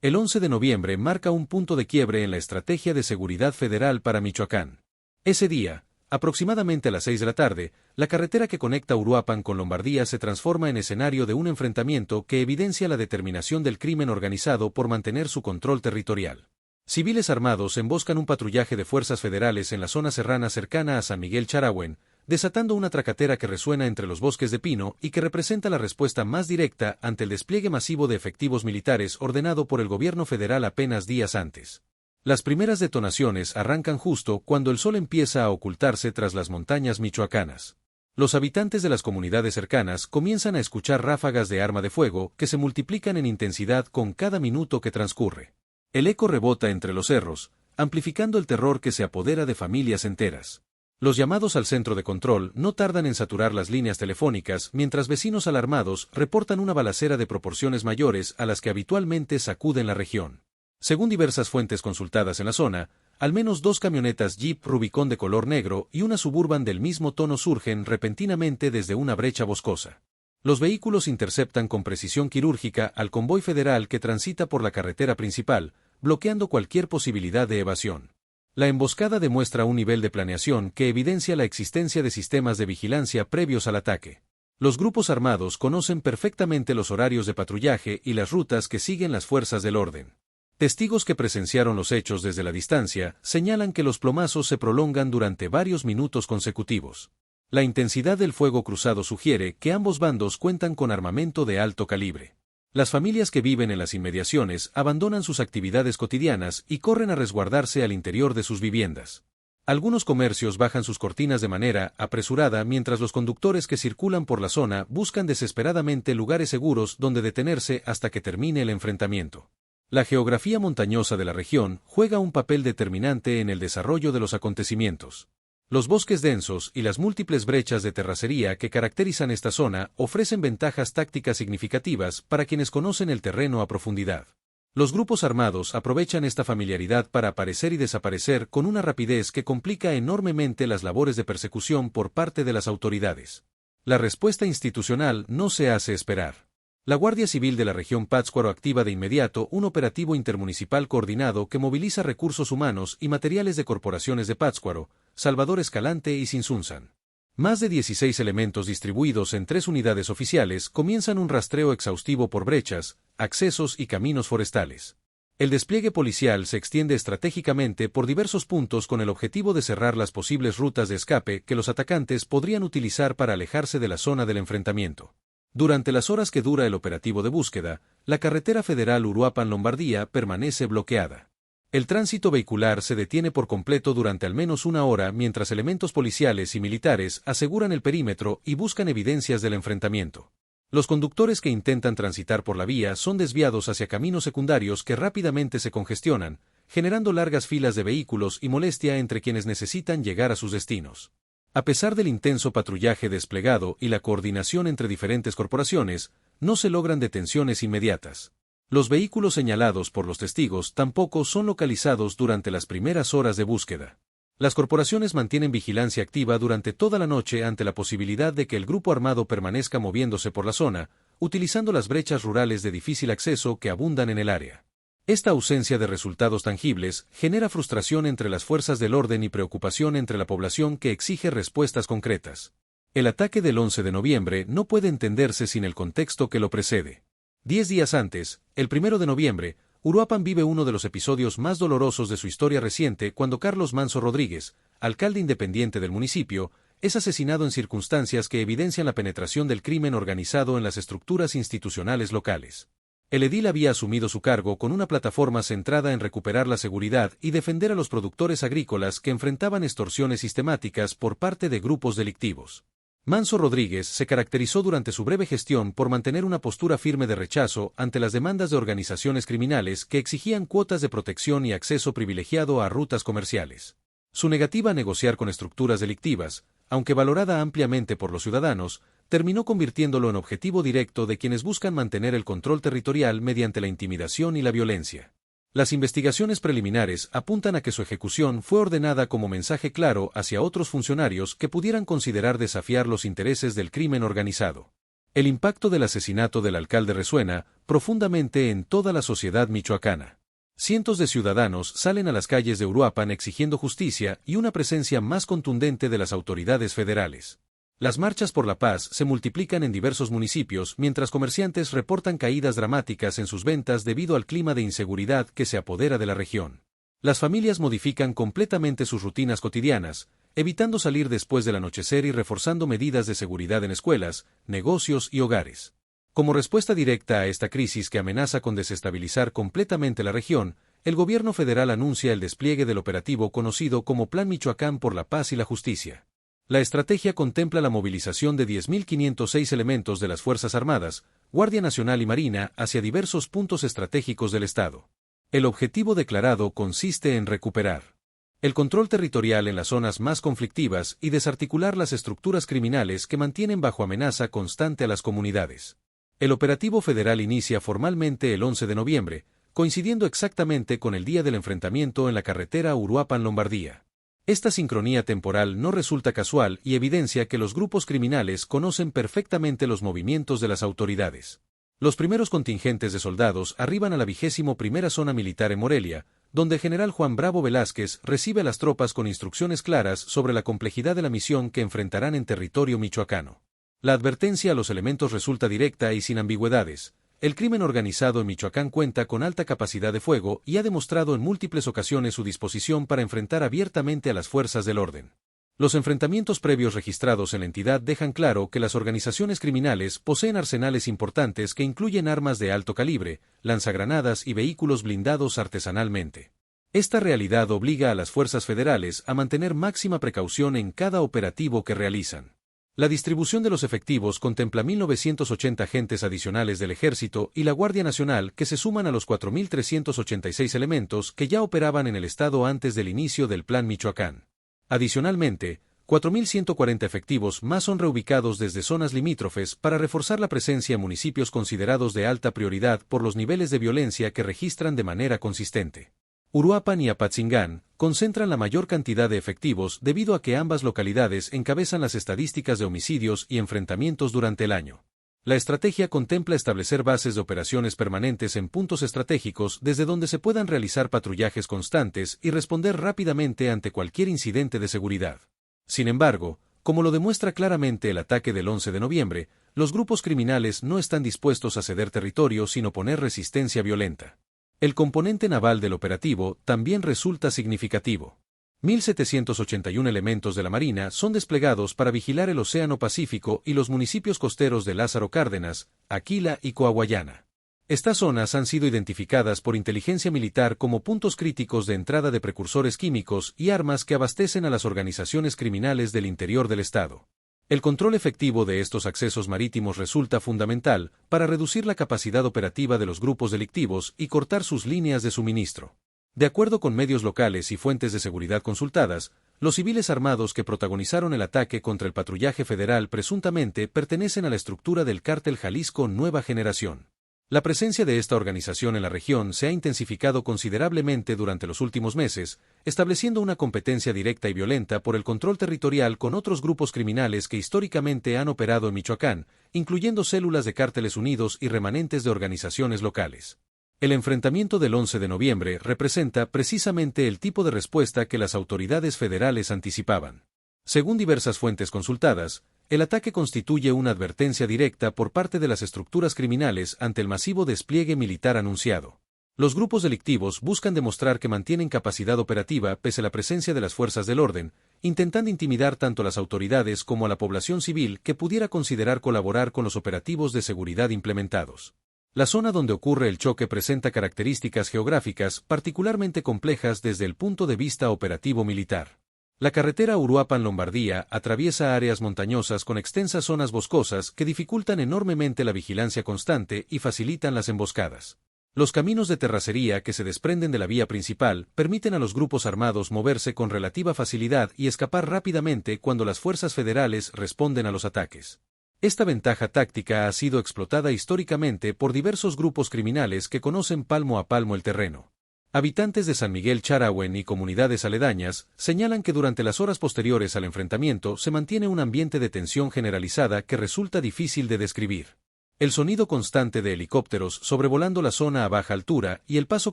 El 11 de noviembre marca un punto de quiebre en la estrategia de seguridad federal para Michoacán. Ese día, aproximadamente a las 6 de la tarde, la carretera que conecta Uruapan con Lombardía se transforma en escenario de un enfrentamiento que evidencia la determinación del crimen organizado por mantener su control territorial. Civiles armados emboscan un patrullaje de fuerzas federales en la zona serrana cercana a San Miguel Charahuen, desatando una tracatera que resuena entre los bosques de pino y que representa la respuesta más directa ante el despliegue masivo de efectivos militares ordenado por el gobierno federal apenas días antes. Las primeras detonaciones arrancan justo cuando el sol empieza a ocultarse tras las montañas michoacanas. Los habitantes de las comunidades cercanas comienzan a escuchar ráfagas de arma de fuego que se multiplican en intensidad con cada minuto que transcurre. El eco rebota entre los cerros, amplificando el terror que se apodera de familias enteras. Los llamados al centro de control no tardan en saturar las líneas telefónicas mientras vecinos alarmados reportan una balacera de proporciones mayores a las que habitualmente sacuden la región. Según diversas fuentes consultadas en la zona, al menos 2 camionetas Jeep Rubicon de color negro y una Suburban del mismo tono surgen repentinamente desde una brecha boscosa. Los vehículos interceptan con precisión quirúrgica al convoy federal que transita por la carretera principal, bloqueando cualquier posibilidad de evasión. La emboscada demuestra un nivel de planeación que evidencia la existencia de sistemas de vigilancia previos al ataque. Los grupos armados conocen perfectamente los horarios de patrullaje y las rutas que siguen las fuerzas del orden. Testigos que presenciaron los hechos desde la distancia señalan que los plomazos se prolongan durante varios minutos consecutivos. La intensidad del fuego cruzado sugiere que ambos bandos cuentan con armamento de alto calibre. Las familias que viven en las inmediaciones abandonan sus actividades cotidianas y corren a resguardarse al interior de sus viviendas. Algunos comercios bajan sus cortinas de manera apresurada mientras los conductores que circulan por la zona buscan desesperadamente lugares seguros donde detenerse hasta que termine el enfrentamiento. La geografía montañosa de la región juega un papel determinante en el desarrollo de los acontecimientos. Los bosques densos y las múltiples brechas de terracería que caracterizan esta zona ofrecen ventajas tácticas significativas para quienes conocen el terreno a profundidad. Los grupos armados aprovechan esta familiaridad para aparecer y desaparecer con una rapidez que complica enormemente las labores de persecución por parte de las autoridades. La respuesta institucional no se hace esperar. La Guardia Civil de la región Pátzcuaro activa de inmediato un operativo intermunicipal coordinado que moviliza recursos humanos y materiales de corporaciones de Pátzcuaro, Salvador Escalante y Sinsunzan. Más de 16 elementos distribuidos en 3 unidades oficiales comienzan un rastreo exhaustivo por brechas, accesos y caminos forestales. El despliegue policial se extiende estratégicamente por diversos puntos con el objetivo de cerrar las posibles rutas de escape que los atacantes podrían utilizar para alejarse de la zona del enfrentamiento. Durante las horas que dura el operativo de búsqueda, la carretera federal Uruapan-Lombardía permanece bloqueada. El tránsito vehicular se detiene por completo durante al menos una hora mientras elementos policiales y militares aseguran el perímetro y buscan evidencias del enfrentamiento. Los conductores que intentan transitar por la vía son desviados hacia caminos secundarios que rápidamente se congestionan, generando largas filas de vehículos y molestia entre quienes necesitan llegar a sus destinos. A pesar del intenso patrullaje desplegado y la coordinación entre diferentes corporaciones, no se logran detenciones inmediatas. Los vehículos señalados por los testigos tampoco son localizados durante las primeras horas de búsqueda. Las corporaciones mantienen vigilancia activa durante toda la noche ante la posibilidad de que el grupo armado permanezca moviéndose por la zona, utilizando las brechas rurales de difícil acceso que abundan en el área. Esta ausencia de resultados tangibles genera frustración entre las fuerzas del orden y preocupación entre la población que exige respuestas concretas. El ataque del 11 de noviembre no puede entenderse sin el contexto que lo precede. 10 días antes, el 1 de noviembre, Uruapan vive uno de los episodios más dolorosos de su historia reciente cuando Carlos Manso Rodríguez, alcalde independiente del municipio, es asesinado en circunstancias que evidencian la penetración del crimen organizado en las estructuras institucionales locales. El edil había asumido su cargo con una plataforma centrada en recuperar la seguridad y defender a los productores agrícolas que enfrentaban extorsiones sistemáticas por parte de grupos delictivos. Manso Rodríguez se caracterizó durante su breve gestión por mantener una postura firme de rechazo ante las demandas de organizaciones criminales que exigían cuotas de protección y acceso privilegiado a rutas comerciales. Su negativa a negociar con estructuras delictivas, aunque valorada ampliamente por los ciudadanos, terminó convirtiéndolo en objetivo directo de quienes buscan mantener el control territorial mediante la intimidación y la violencia. Las investigaciones preliminares apuntan a que su ejecución fue ordenada como mensaje claro hacia otros funcionarios que pudieran considerar desafiar los intereses del crimen organizado. El impacto del asesinato del alcalde resuena profundamente en toda la sociedad michoacana. Cientos de ciudadanos salen a las calles de Uruapan exigiendo justicia y una presencia más contundente de las autoridades federales. Las marchas por la paz se multiplican en diversos municipios mientras comerciantes reportan caídas dramáticas en sus ventas debido al clima de inseguridad que se apodera de la región. Las familias modifican completamente sus rutinas cotidianas, evitando salir después del anochecer y reforzando medidas de seguridad en escuelas, negocios y hogares. Como respuesta directa a esta crisis que amenaza con desestabilizar completamente la región, el gobierno federal anuncia el despliegue del operativo conocido como Plan Michoacán por la Paz y la Justicia. La estrategia contempla la movilización de 10.506 elementos de las Fuerzas Armadas, Guardia Nacional y Marina hacia diversos puntos estratégicos del Estado. El objetivo declarado consiste en recuperar el control territorial en las zonas más conflictivas y desarticular las estructuras criminales que mantienen bajo amenaza constante a las comunidades. El operativo federal inicia formalmente el 11 de noviembre, coincidiendo exactamente con el día del enfrentamiento en la carretera Uruapan-Lombardía. Esta sincronía temporal no resulta casual y evidencia que los grupos criminales conocen perfectamente los movimientos de las autoridades. Los primeros contingentes de soldados arriban a la 21ª zona militar en Morelia, donde el general Juan Bravo Velázquez recibe a las tropas con instrucciones claras sobre la complejidad de la misión que enfrentarán en territorio michoacano. La advertencia a los elementos resulta directa y sin ambigüedades. El crimen organizado en Michoacán cuenta con alta capacidad de fuego y ha demostrado en múltiples ocasiones su disposición para enfrentar abiertamente a las fuerzas del orden. Los enfrentamientos previos registrados en la entidad dejan claro que las organizaciones criminales poseen arsenales importantes que incluyen armas de alto calibre, lanzagranadas y vehículos blindados artesanalmente. Esta realidad obliga a las fuerzas federales a mantener máxima precaución en cada operativo que realizan. La distribución de los efectivos contempla 1.980 agentes adicionales del Ejército y la Guardia Nacional que se suman a los 4.386 elementos que ya operaban en el estado antes del inicio del Plan Michoacán. Adicionalmente, 4.140 efectivos más son reubicados desde zonas limítrofes para reforzar la presencia en municipios considerados de alta prioridad por los niveles de violencia que registran de manera consistente. Uruapan y Apatzingán concentran la mayor cantidad de efectivos debido a que ambas localidades encabezan las estadísticas de homicidios y enfrentamientos durante el año. La estrategia contempla establecer bases de operaciones permanentes en puntos estratégicos desde donde se puedan realizar patrullajes constantes y responder rápidamente ante cualquier incidente de seguridad. Sin embargo, como lo demuestra claramente el ataque del 11 de noviembre, los grupos criminales no están dispuestos a ceder territorio sin oponer resistencia violenta. El componente naval del operativo también resulta significativo. 1.781 elementos de la Marina son desplegados para vigilar el Océano Pacífico y los municipios costeros de Lázaro Cárdenas, Aquila y Coahuayana. Estas zonas han sido identificadas por inteligencia militar como puntos críticos de entrada de precursores químicos y armas que abastecen a las organizaciones criminales del interior del estado. El control efectivo de estos accesos marítimos resulta fundamental para reducir la capacidad operativa de los grupos delictivos y cortar sus líneas de suministro. De acuerdo con medios locales y fuentes de seguridad consultadas, los civiles armados que protagonizaron el ataque contra el patrullaje federal presuntamente pertenecen a la estructura del Cártel Jalisco Nueva Generación. La presencia de esta organización en la región se ha intensificado considerablemente durante los últimos meses, estableciendo una competencia directa y violenta por el control territorial con otros grupos criminales que históricamente han operado en Michoacán, incluyendo células de cárteles unidos y remanentes de organizaciones locales. El enfrentamiento del 11 de noviembre representa precisamente el tipo de respuesta que las autoridades federales anticipaban. Según diversas fuentes consultadas, el ataque constituye una advertencia directa por parte de las estructuras criminales ante el masivo despliegue militar anunciado. Los grupos delictivos buscan demostrar que mantienen capacidad operativa pese a la presencia de las fuerzas del orden, intentando intimidar tanto a las autoridades como a la población civil que pudiera considerar colaborar con los operativos de seguridad implementados. La zona donde ocurre el choque presenta características geográficas particularmente complejas desde el punto de vista operativo militar. La carretera Uruapan-Lombardía atraviesa áreas montañosas con extensas zonas boscosas que dificultan enormemente la vigilancia constante y facilitan las emboscadas. Los caminos de terracería que se desprenden de la vía principal permiten a los grupos armados moverse con relativa facilidad y escapar rápidamente cuando las fuerzas federales responden a los ataques. Esta ventaja táctica ha sido explotada históricamente por diversos grupos criminales que conocen palmo a palmo el terreno. Habitantes de San Miguel Charahuen y comunidades aledañas señalan que durante las horas posteriores al enfrentamiento se mantiene un ambiente de tensión generalizada que resulta difícil de describir. El sonido constante de helicópteros sobrevolando la zona a baja altura y el paso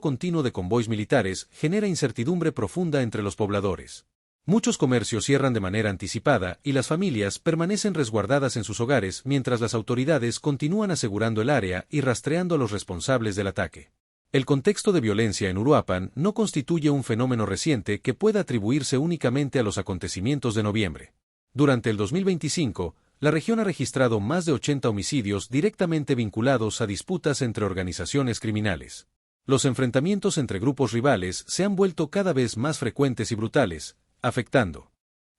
continuo de convoys militares genera incertidumbre profunda entre los pobladores. Muchos comercios cierran de manera anticipada y las familias permanecen resguardadas en sus hogares mientras las autoridades continúan asegurando el área y rastreando a los responsables del ataque. El contexto de violencia en Uruapan no constituye un fenómeno reciente que pueda atribuirse únicamente a los acontecimientos de noviembre. Durante el 2025, la región ha registrado más de 80 homicidios directamente vinculados a disputas entre organizaciones criminales. Los enfrentamientos entre grupos rivales se han vuelto cada vez más frecuentes y brutales, afectando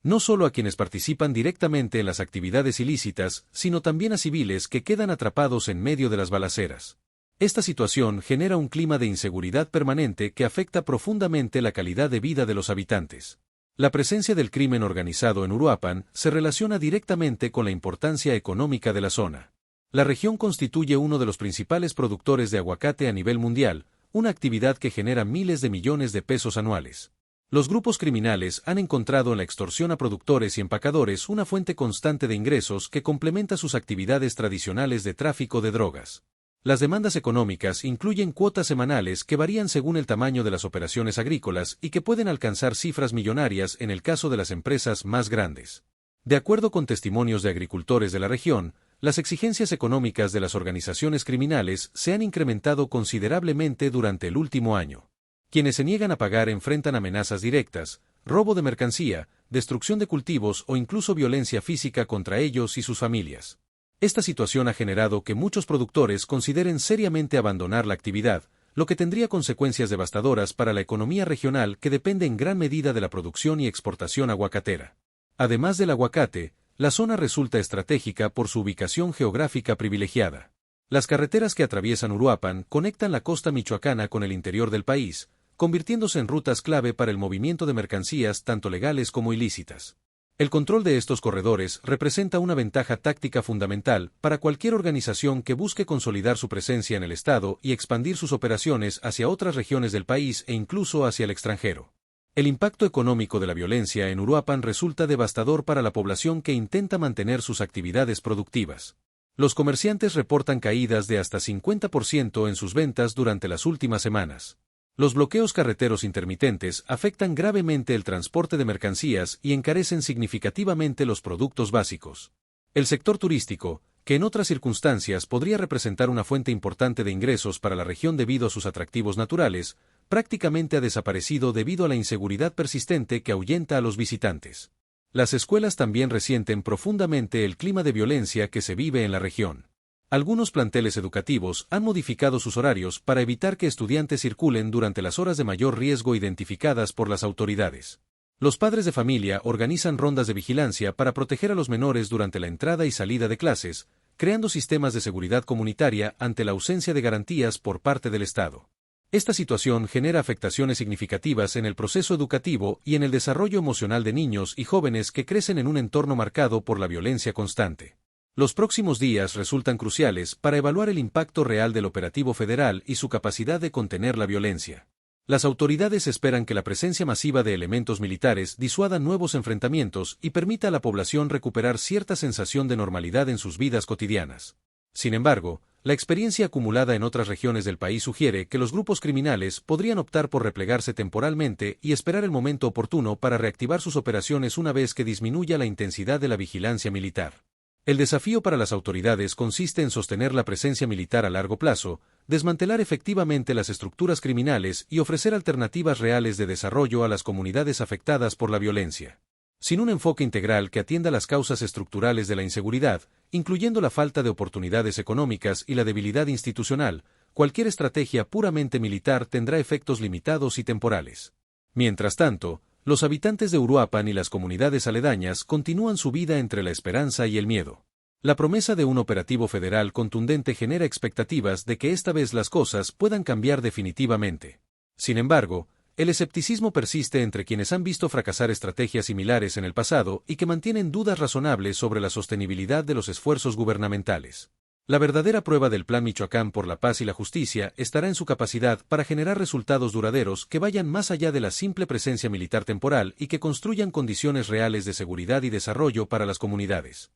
no solo a quienes participan directamente en las actividades ilícitas, sino también a civiles que quedan atrapados en medio de las balaceras. Esta situación genera un clima de inseguridad permanente que afecta profundamente la calidad de vida de los habitantes. La presencia del crimen organizado en Uruapan se relaciona directamente con la importancia económica de la zona. La región constituye uno de los principales productores de aguacate a nivel mundial, una actividad que genera miles de millones de pesos anuales. Los grupos criminales han encontrado en la extorsión a productores y empacadores una fuente constante de ingresos que complementa sus actividades tradicionales de tráfico de drogas. Las demandas económicas incluyen cuotas semanales que varían según el tamaño de las operaciones agrícolas y que pueden alcanzar cifras millonarias en el caso de las empresas más grandes. De acuerdo con testimonios de agricultores de la región, las exigencias económicas de las organizaciones criminales se han incrementado considerablemente durante el último año. Quienes se niegan a pagar enfrentan amenazas directas, robo de mercancía, destrucción de cultivos o incluso violencia física contra ellos y sus familias. Esta situación ha generado que muchos productores consideren seriamente abandonar la actividad, lo que tendría consecuencias devastadoras para la economía regional que depende en gran medida de la producción y exportación aguacatera. Además del aguacate, la zona resulta estratégica por su ubicación geográfica privilegiada. Las carreteras que atraviesan Uruapan conectan la costa michoacana con el interior del país, convirtiéndose en rutas clave para el movimiento de mercancías tanto legales como ilícitas. El control de estos corredores representa una ventaja táctica fundamental para cualquier organización que busque consolidar su presencia en el Estado y expandir sus operaciones hacia otras regiones del país e incluso hacia el extranjero. El impacto económico de la violencia en Uruapan resulta devastador para la población que intenta mantener sus actividades productivas. Los comerciantes reportan caídas de hasta 50% en sus ventas durante las últimas semanas. Los bloqueos carreteros intermitentes afectan gravemente el transporte de mercancías y encarecen significativamente los productos básicos. El sector turístico, que en otras circunstancias podría representar una fuente importante de ingresos para la región debido a sus atractivos naturales, prácticamente ha desaparecido debido a la inseguridad persistente que ahuyenta a los visitantes. Las escuelas también resienten profundamente el clima de violencia que se vive en la región. Algunos planteles educativos han modificado sus horarios para evitar que estudiantes circulen durante las horas de mayor riesgo identificadas por las autoridades. Los padres de familia organizan rondas de vigilancia para proteger a los menores durante la entrada y salida de clases, creando sistemas de seguridad comunitaria ante la ausencia de garantías por parte del Estado. Esta situación genera afectaciones significativas en el proceso educativo y en el desarrollo emocional de niños y jóvenes que crecen en un entorno marcado por la violencia constante. Los próximos días resultan cruciales para evaluar el impacto real del operativo federal y su capacidad de contener la violencia. Las autoridades esperan que la presencia masiva de elementos militares disuada nuevos enfrentamientos y permita a la población recuperar cierta sensación de normalidad en sus vidas cotidianas. Sin embargo, la experiencia acumulada en otras regiones del país sugiere que los grupos criminales podrían optar por replegarse temporalmente y esperar el momento oportuno para reactivar sus operaciones una vez que disminuya la intensidad de la vigilancia militar. El desafío para las autoridades consiste en sostener la presencia militar a largo plazo, desmantelar efectivamente las estructuras criminales y ofrecer alternativas reales de desarrollo a las comunidades afectadas por la violencia. Sin un enfoque integral que atienda las causas estructurales de la inseguridad, incluyendo la falta de oportunidades económicas y la debilidad institucional, cualquier estrategia puramente militar tendrá efectos limitados y temporales. Mientras tanto, los habitantes de Uruapan y las comunidades aledañas continúan su vida entre la esperanza y el miedo. La promesa de un operativo federal contundente genera expectativas de que esta vez las cosas puedan cambiar definitivamente. Sin embargo, el escepticismo persiste entre quienes han visto fracasar estrategias similares en el pasado y que mantienen dudas razonables sobre la sostenibilidad de los esfuerzos gubernamentales. La verdadera prueba del Plan Michoacán por la Paz y la Justicia estará en su capacidad para generar resultados duraderos que vayan más allá de la simple presencia militar temporal y que construyan condiciones reales de seguridad y desarrollo para las comunidades.